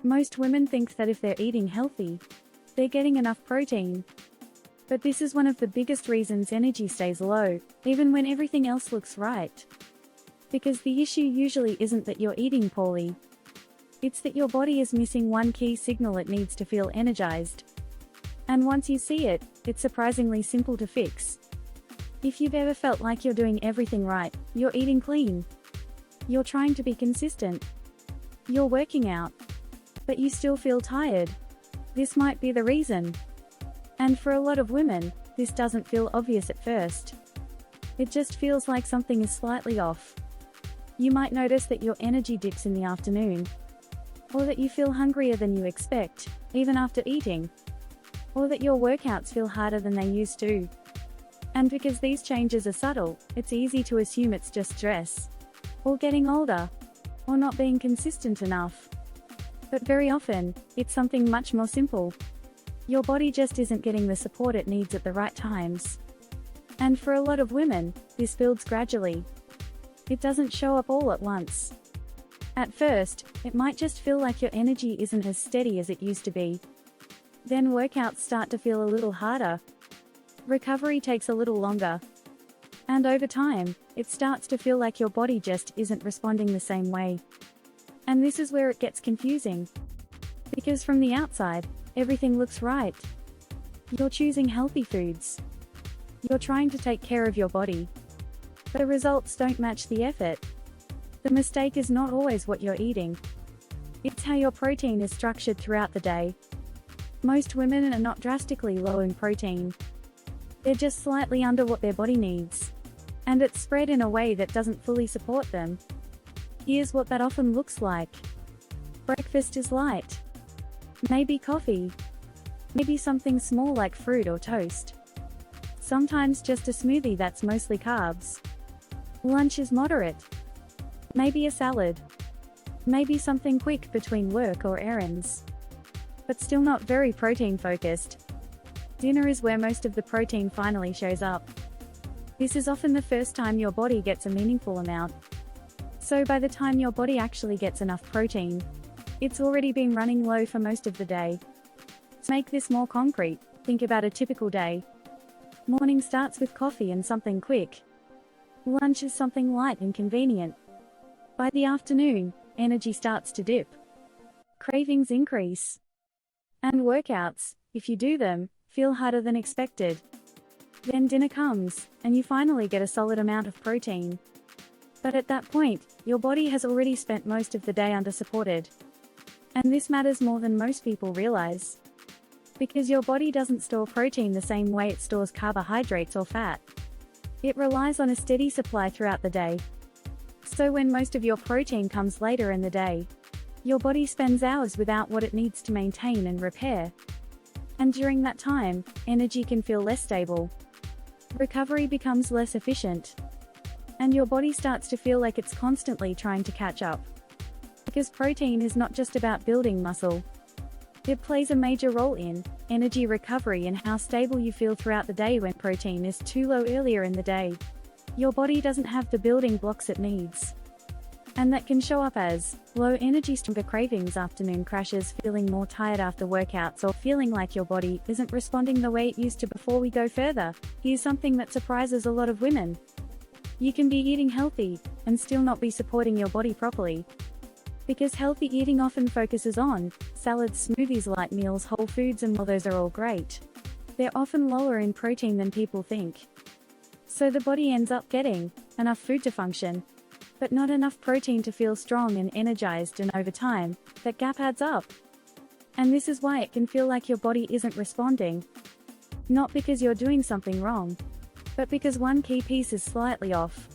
Most women think that if they're eating healthy, they're getting enough protein. But this is one of the biggest reasons energy stays low, even when everything else looks right. Because the issue usually isn't that you're eating poorly. It's that your body is missing one key signal it needs to feel energized. And once you see it, it's surprisingly simple to fix. If you've ever felt like you're doing everything right, you're eating clean, you're trying to be consistent, you're working out, but you still feel tired, this might be the reason. And for a lot of women, this doesn't feel obvious at first. It just feels like something is slightly off. You might notice that your energy dips in the afternoon, or that you feel hungrier than you expect, even after eating, or that your workouts feel harder than they used to. And because these changes are subtle, it's easy to assume it's just stress, or getting older, or not being consistent enough. But very often, it's something much more simple. Your body just isn't getting the support it needs at the right times. And for a lot of women, this builds gradually. It doesn't show up all at once. At first, it might just feel like your energy isn't as steady as it used to be. Then workouts start to feel a little harder. Recovery takes a little longer. And over time, it starts to feel like your body just isn't responding the same way. And this is where it gets confusing. Because from the outside, everything looks right. You're choosing healthy foods. You're trying to take care of your body. But the results don't match the effort. The mistake is not always what you're eating. It's how your protein is structured throughout the day. Most women are not drastically low in protein. They're just slightly under what their body needs. And it's spread in a way that doesn't fully support them. Here's what that often looks like. Breakfast is light. Maybe coffee. Maybe something small like fruit or toast. Sometimes just a smoothie that's mostly carbs. Lunch is moderate. Maybe a salad. Maybe something quick between work or errands. But still not very protein focused. Dinner is where most of the protein finally shows up. This is often the first time your body gets a meaningful amount. So by the time your body actually gets enough protein, it's already been running low for most of the day. To make this more concrete, think about a typical day. Morning starts with coffee and something quick. Lunch is something light and convenient. By the afternoon, energy starts to dip. Cravings increase. And workouts, if you do them, feel harder than expected. Then dinner comes, and you finally get a solid amount of protein. But at that point, your body has already spent most of the day under-supported. And this matters more than most people realize. Because your body doesn't store protein the same way it stores carbohydrates or fat. It relies on a steady supply throughout the day. So when most of your protein comes later in the day, your body spends hours without what it needs to maintain and repair. And during that time, energy can feel less stable. Recovery becomes less efficient. And your body starts to feel like it's constantly trying to catch up. Because protein is not just about building muscle. It plays a major role in energy recovery and how stable you feel throughout the day. When protein is too low earlier in the day, your body doesn't have the building blocks it needs. And that can show up as low energy, stronger cravings, afternoon crashes, feeling more tired after workouts, or feeling like your body isn't responding the way it used to. Before we go further, here's something that surprises a lot of women. You can be eating healthy and still not be supporting your body properly. Because healthy eating often focuses on salads, smoothies, light meals, whole foods, and while those are all great, they're often lower in protein than people think. So the body ends up getting enough food to function, but not enough protein to feel strong and energized, and over time, that gap adds up. And this is why it can feel like your body isn't responding. Not because you're doing something wrong, but because one key piece is slightly off.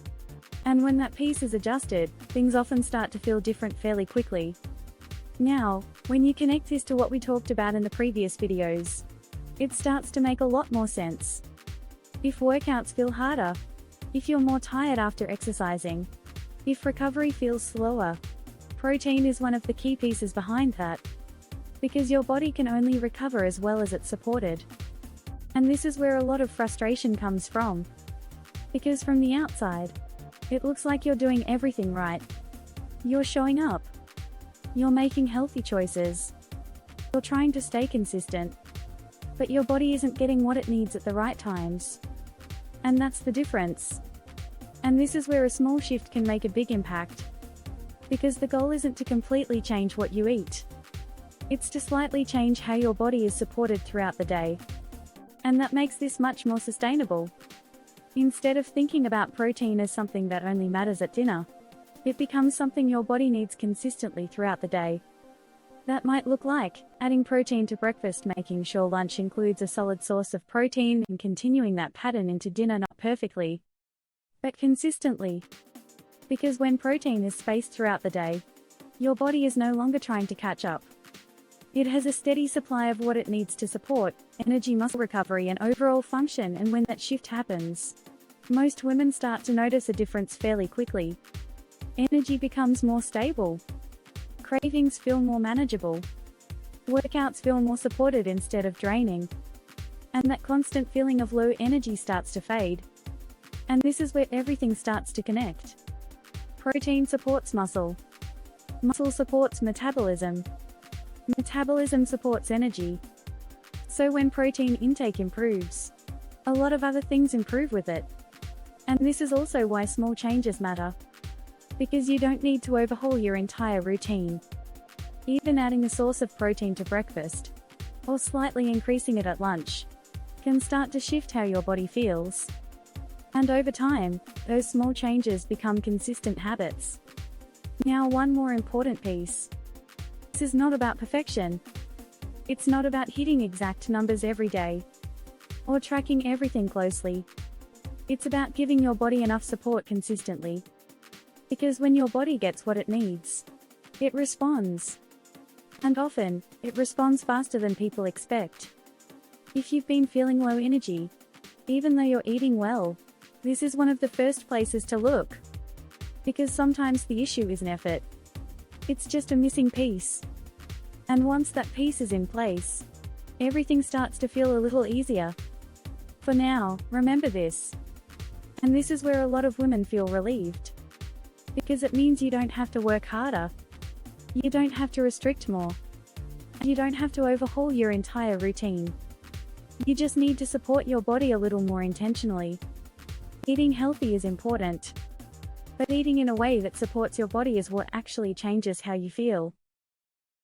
And when that piece is adjusted, things often start to feel different fairly quickly. Now, when you connect this to what we talked about in the previous videos, it starts to make a lot more sense. If workouts feel harder, if you're more tired after exercising, if recovery feels slower, protein is one of the key pieces behind that. Because your body can only recover as well as it's supported. And this is where a lot of frustration comes from. Because from the outside, it looks like you're doing everything right. You're showing up. You're making healthy choices. You're trying to stay consistent. But your body isn't getting what it needs at the right times. And that's the difference. And this is where a small shift can make a big impact. Because the goal isn't to completely change what you eat. It's to slightly change how your body is supported throughout the day. And that makes this much more sustainable. Instead of thinking about protein as something that only matters at dinner, it becomes something your body needs consistently throughout the day. That might look like adding protein to breakfast, making sure lunch includes a solid source of protein, and continuing that pattern into dinner, not perfectly, but consistently. Because when protein is spaced throughout the day, your body is no longer trying to catch up. It has a steady supply of what it needs to support energy, muscle recovery, and overall function. And when that shift happens, most women start to notice a difference fairly quickly. Energy becomes more stable. Cravings feel more manageable. Workouts feel more supported instead of draining. And that constant feeling of low energy starts to fade. And this is where everything starts to connect. Protein supports muscle. Muscle supports metabolism. Metabolism supports energy. So when protein intake improves, a lot of other things improve with it. And this is also why small changes matter. Because you don't need to overhaul your entire routine. Even adding a source of protein to breakfast, or slightly increasing it at lunch, can start to shift how your body feels. And over time, those small changes become consistent habits. Now, one more important piece. This is not about perfection. It's not about hitting exact numbers every day, or tracking everything closely. It's about giving your body enough support consistently. Because when your body gets what it needs, it responds. And often, it responds faster than people expect. If you've been feeling low energy, even though you're eating well, this is one of the first places to look. Because sometimes the issue isn't effort. It's just a missing piece. And once that piece is in place, everything starts to feel a little easier. For now, remember this. And this is where a lot of women feel relieved. Because it means you don't have to work harder. You don't have to restrict more. And you don't have to overhaul your entire routine. You just need to support your body a little more intentionally. Eating healthy is important. But eating in a way that supports your body is what actually changes how you feel.